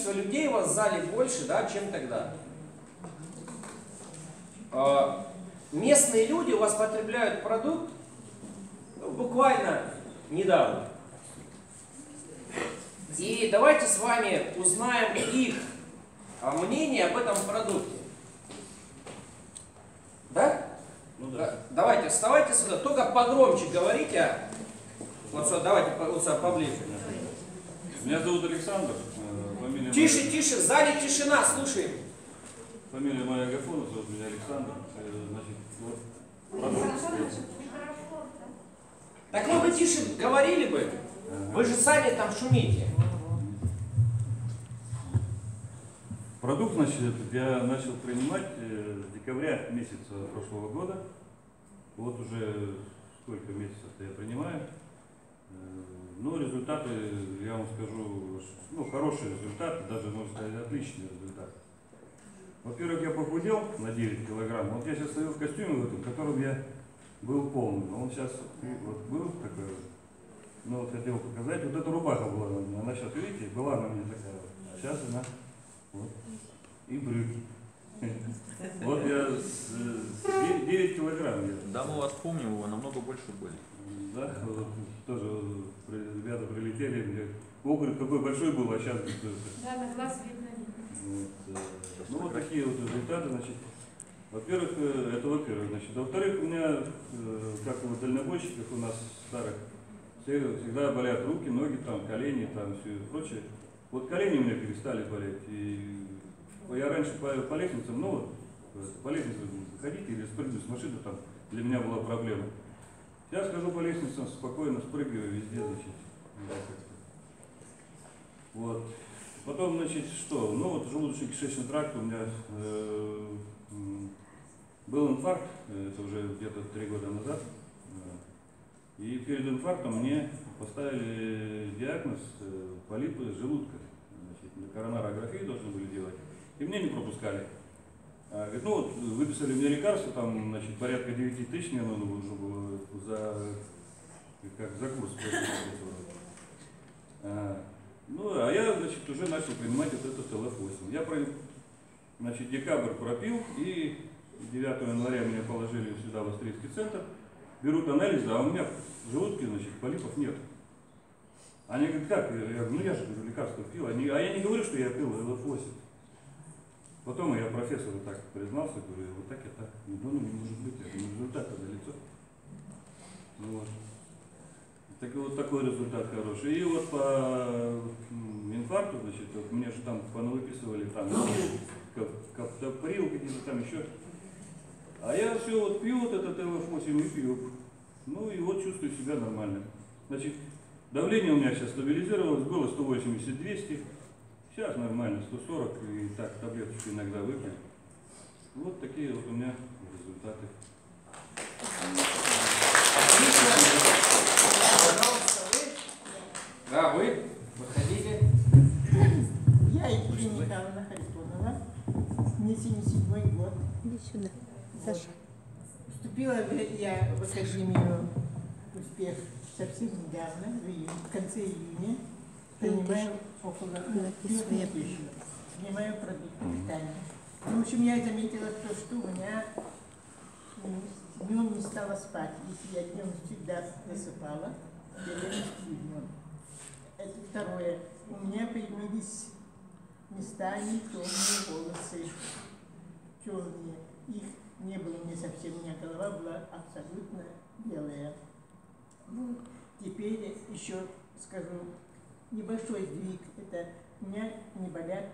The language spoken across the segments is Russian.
Людей у вас в зале больше, да, чем тогда. Местные люди у вас потребляют продукт буквально недавно. И давайте с вами узнаем их мнение об этом продукте. Да? Ну да. Давайте, вставайте сюда, только погромче говорите. Вот сюда, давайте вот сюда поближе. Меня зовут Александр. Фамилия Тише, моя... тише, в зале тишина, слушаем. Фамилия моя Агафонов, зовут меня Александр. Значит, вот. Так вы бы тише говорили бы. Вы же сами там шумите. Продукт, значит, я начал принимать с декабря месяца прошлого года. Вот уже сколько месяцев я принимаю. Ну, результаты, я вам скажу, ну, хорошие результаты, даже, можно сказать, отличные результаты. Во-первых, я похудел на 9 килограмм. Вот я сейчас стою в костюме в этом, в котором я был полный. Он сейчас вот был такой, ну, вот хотел показать. Вот эта рубаха была на мне. Она сейчас, видите, была на мне такая. А сейчас она, вот, и брюки. Вот я 9 килограмм. Да, мы вас помним, вы намного больше были. Да, вот, тоже ребята прилетели, мне округ какой большой был, а сейчас... Да, на глаз видно. Вот, ну вот такие вот результаты, значит. Во-первых, это во-первых, значит. Во-вторых, у меня, как у дальнобойщиков у нас старых, всегда болят руки, ноги, там, колени, там, все прочее. Вот колени у меня перестали болеть. И я раньше по лестницам, ну вот, по лестнице ходить или спрыгнуть с машины, там, для меня была проблема. Я скажу по лестницам, спокойно спрыгиваю везде, значит. Вот. Потом, значит, что? Ну вот желудочно-кишечный тракт у меня был инфаркт, это уже где-то 3 года назад. И перед инфарктом мне поставили диагноз полипы желудка. Значит, коронарографию должны были делать. И мне не пропускали. Говорит, ну вот выписали мне лекарства, там, значит, порядка 9 тысяч мне нужно было за курс. Ну, а я, значит, уже начал принимать вот этот ЛФ-8. Я, значит, декабрь пропил, и 9 января меня положили сюда в австрийский центр. Берут анализы, а у меня в желудке, значит, полипов нет. Они говорят, как? Я говорю, ну я же лекарства пил. А я не говорю, что я пил ЛФ-8. Потом я профессору так признался, говорю, вот так и так. Ну, не может быть, это результат на лицо. Ну, вот. Так, вот такой результат хороший. И вот по инфаркту, значит, вот мне же там понавыписывали там каптоприл, какие-то там еще. А я все вот пью вот этот ЛФ-8 и пью. Ну и вот чувствую себя нормально. Значит, давление у меня сейчас стабилизировалось, было 180-200. Сейчас нормально, 140, и так таблеточку иногда выпью. Вот такие вот у меня результаты. Пожалуйста, вы. Да, вы. Выходите. Я Екатерина Михайловна Харитонова, мне 77 год. Иди сюда, Саша. Вступила я в Академию «Успех» совсем недавно, в конце июня. Принимаю около 3000. Принимаю продукты питания. Ну, в общем, я заметила то, что у меня днем не стала спать. Если я днем всегда засыпала, я не сплю днем. Это второе. У меня появились местами темные волосы. Черные. Их не было у меня совсем. У меня голова была абсолютно белая. Вот. Теперь еще скажу небольшой сдвиг. Это у меня не болят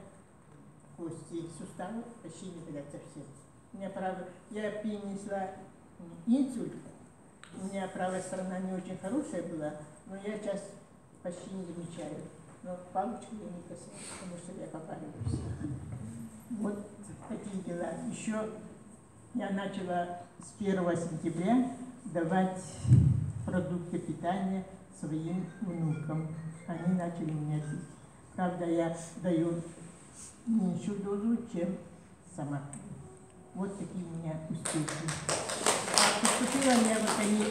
кости, суставы почти не болят совсем. У меня я перенесла инсульт. У меня правая сторона не очень хорошая была, но я сейчас почти не замечаю. Но палочку я не касаюсь, потому что я попариваюсь. Вот такие дела. Еще я начала с 1 сентября давать продукты питания своим внукам. Они начали меня пить. Правда, я даю меньшую дозу, чем сама. Вот такие у меня успехи. Поступила я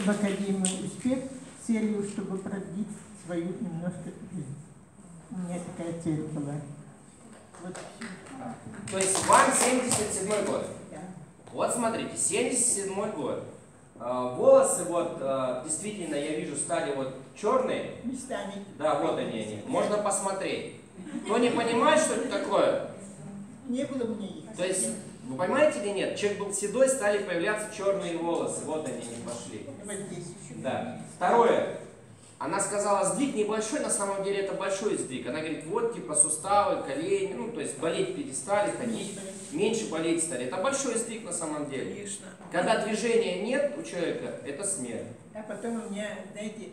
в Академию «Успех» с целью, чтобы продлить свою немножко жизнь. У меня такая цель была. Вот всё. То есть вам 77 год. Да. Вот смотрите, 77 год. Волосы вот действительно, я вижу, стали вот черные. Местами. Да, вот они. Можно посмотреть. Кто не понимает, что это такое? Не было мне их. То есть, вы понимаете или нет? Человек был седой, стали появляться черные волосы. Вот они пошли. Вот здесь еще. Да. Второе. Она сказала, сдвиг небольшой, на самом деле это большой сдвиг. Она говорит, вот типа суставы, колени, ну то есть болеть перестали, ходить, меньше болеть стали. Это большой сдвиг на самом деле. Конечно. Когда движения нет у человека, это смерть. А потом у меня, знаете,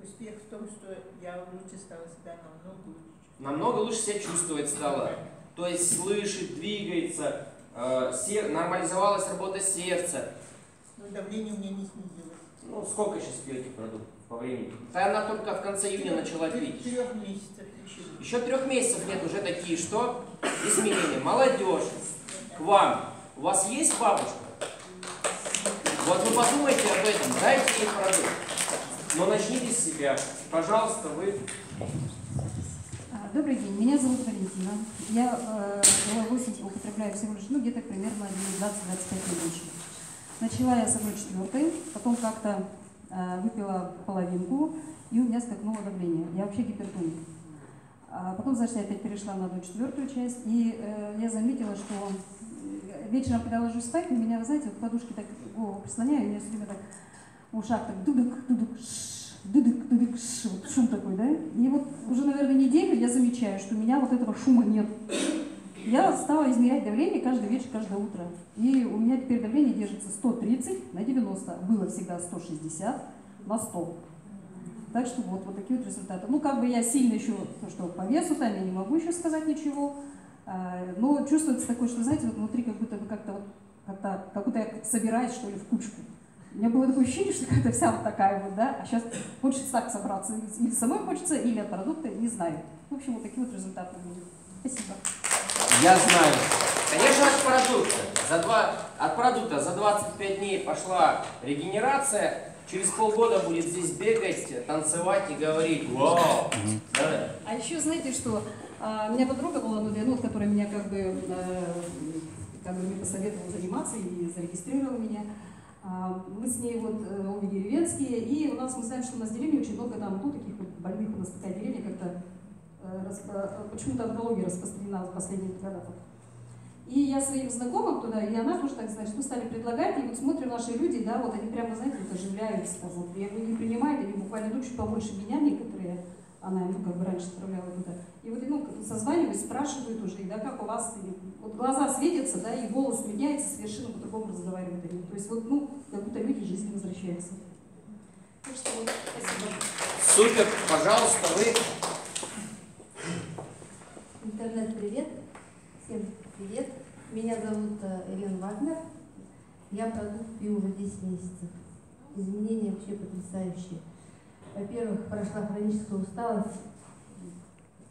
успех в том, что я лучше стала себя намного лучше. Намного лучше себя чувствовать стала. То есть слышит, двигается, нормализовалась работа сердца. Но давление у меня не снизилось. Ну, сколько сейчас пьете продуктов по времени? Да она только в конце июня начала пить. 3 месяцев еще. Еще 3 месяцев нет, уже такие что? Изменения. Молодежь. К вам. У вас есть бабушка? Вот вы подумайте об этом, дайте ей продукт. Но начните с себя. Пожалуйста, вы. Добрый день, меня зовут Валентина. Я L8 употребляю всего лишь, где-то примерно 20-25 лет больше. Начала я с 1/4, потом как-то выпила половинку, и у меня скакнуло давление. Я вообще гипертоник. Потом, значит, я опять перешла на 1/4 часть, и я заметила, что вечером, когда ложусь спать, у меня, вы знаете, вот подушки так голову прислоняю, у меня все время так в ушах так дудык-дудык, дудык-дудык, вот шум такой, да? И вот уже, наверное, неделю я замечаю, что у меня вот этого шума нет. Я стала измерять давление каждый вечер, каждое утро. И у меня теперь давление держится 130 на 90. Было всегда 160 на 100. Так что вот такие вот результаты. Ну, как бы я сильно еще, что по весу там я не могу еще сказать ничего. Но чувствуется такое, что, знаете, вот внутри как будто бы как-то я собираюсь, что ли, в кучку. У меня было такое ощущение, что какая-то вся вот такая вот, да, а сейчас хочется так собраться. Или самой хочется, или от продукта, не знаю. В общем, вот такие вот результаты у меня. Спасибо. Я знаю. Конечно, от продукта за 25 дней пошла регенерация. Через полгода будет здесь бегать, танцевать и говорить «Вау!». Да. А еще знаете, что у меня подруга была, которая меня как бы мне посоветовала заниматься и зарегистрировала меня. Мы с ней обе деревенские, и мы знаем, что у нас в деревне очень много там, таких вот больных, у нас такая деревня как-то почему-то онкология распространена в последние года. И я своим знакомым туда, и она тоже так, значит, стали предлагать, и вот смотрим наши люди, да, вот они прямо, знаете, оживляются, я говорю, не принимают, они буквально чуть побольше меня некоторые, она раньше отправляла туда. И вот созваниваюсь, спрашивают уже, да, как у вас, вот глаза светятся, да, и голос меняется, совершенно по-другому разговаривают они. То есть как будто люди в жизнь возвращаются. Так что спасибо. Супер, пожалуйста, вы. Интернет-привет. Всем привет. Меня зовут Елена Вагнер. Я продукт пью уже 10 месяцев. Изменения вообще потрясающие. Во-первых, прошла хроническая усталость.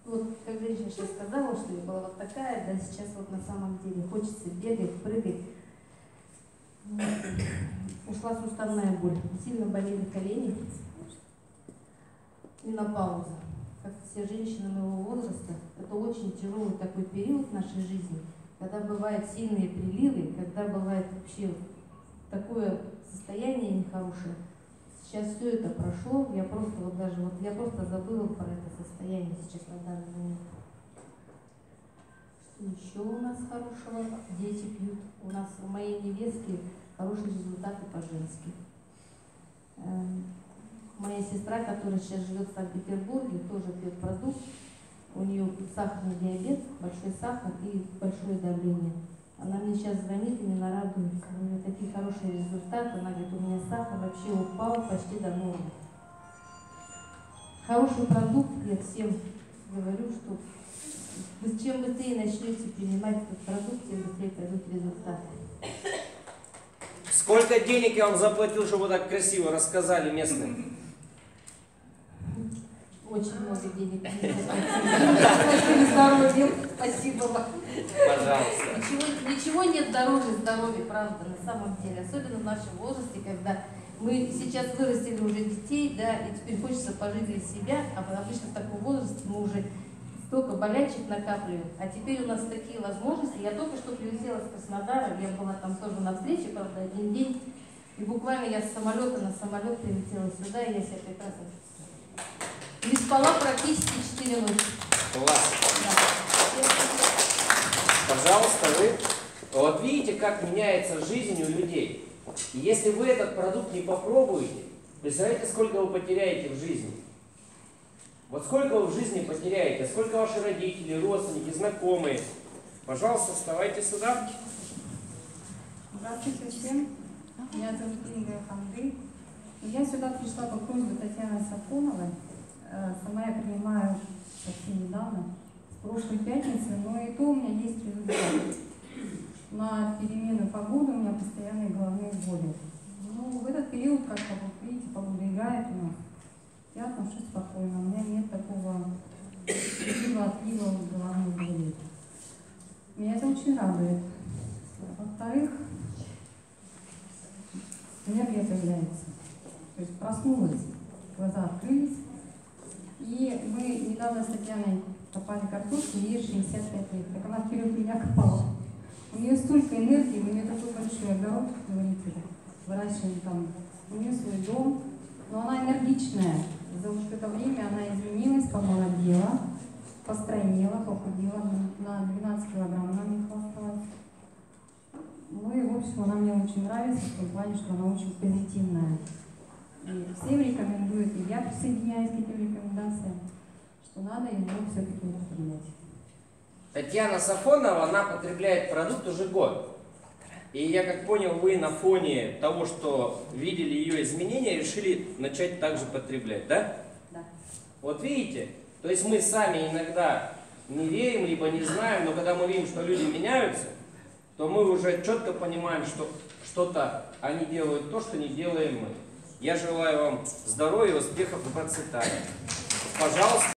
Вот, как женщина сейчас сказала, что я была вот такая, да, сейчас на самом деле хочется бегать, прыгать. Ушла суставная боль. Сильно болели колени. Менопауза. Как все женщины моего возраста, это очень тяжелый такой период в нашей жизни, когда бывают сильные приливы, когда бывает вообще такое состояние нехорошее. Сейчас все это прошло, я просто забыла про это состояние сейчас на данный момент. Что еще у нас хорошего? Дети пьют. У нас у моей невестки хорошие результаты по-женски. Моя сестра, которая сейчас живет в Санкт-Петербурге, тоже пьет продукт. У нее сахарный диабет, большой сахар и большое давление. Она мне сейчас звонит и меня радуется. У нее такие хорошие результаты. Она говорит, у меня сахар вообще упал почти до нормы. Хороший продукт, я всем говорю, что чем быстрее начнете принимать этот продукт, тем быстрее пойдут результаты. Сколько денег я вам заплатил, чтобы вы так красиво рассказали местным? Очень много денег. Здоровья. Спасибо вам. Пожалуйста. Ничего нет дороже здоровья, правда, на самом деле. Особенно в нашем возрасте, когда мы сейчас вырастили уже детей, да, и теперь хочется пожить для себя, а обычно в таком возрасте мы уже столько болячек накапливаем, а теперь у нас такие возможности. Я только что прилетела с Краснодара, я была там тоже на встрече, правда, один день, и буквально я с самолета на самолет прилетела сюда, и я себя прекрасно чувствую. Не спала практически 4 ночи. Класс. Да. Пожалуйста, вы. Вот видите, как меняется жизнь у людей. И если вы этот продукт не попробуете, представляете, сколько вы потеряете в жизни? Вот сколько вы в жизни потеряете, сколько ваши родители, родственники, знакомые. Пожалуйста, вставайте сюда. Здравствуйте всем. Меня зовут Инга Хамды. Я сюда пришла по просьбе Татьяны Сафоновой. Сама я принимаю совсем недавно, с прошлой пятницы, но и то у меня есть результат. На перемены погоды у меня постоянные головные боли. Ну, в этот период, как-то, вот видите, погода играет у нас. Я отношусь спокойно, у меня нет такого отлива головных болей. Меня это очень радует. Во-вторых, энергия появляется. То есть проснулась, глаза открылись. И мы недавно с Татьяной копали картошку, ей 65 лет. Так она вперед меня копала. У нее столько энергии, у нее такой большой огород, как говорите, выращиваем там. У нее свой дом, но она энергичная. За вот это время она изменилась, помолодела, постройнела, похудела на 12 килограмм, она мне хвасталась. Ну и, в общем, она мне очень нравится, в том плане, что она очень позитивная. И всем рекомендуют, и я присоединяюсь к этим рекомендациям, что надо его все-таки употреблять. Татьяна Сафонова, она потребляет продукт уже год. И я как понял, вы на фоне того, что видели ее изменения, решили начать также потреблять, да? Да. Вот видите? То есть мы сами иногда не верим, либо не знаем, но когда мы видим, что люди меняются, то мы уже четко понимаем, что что-то они делают то, что не делаем мы. Я желаю вам здоровья, успехов и процветания. Пожалуйста.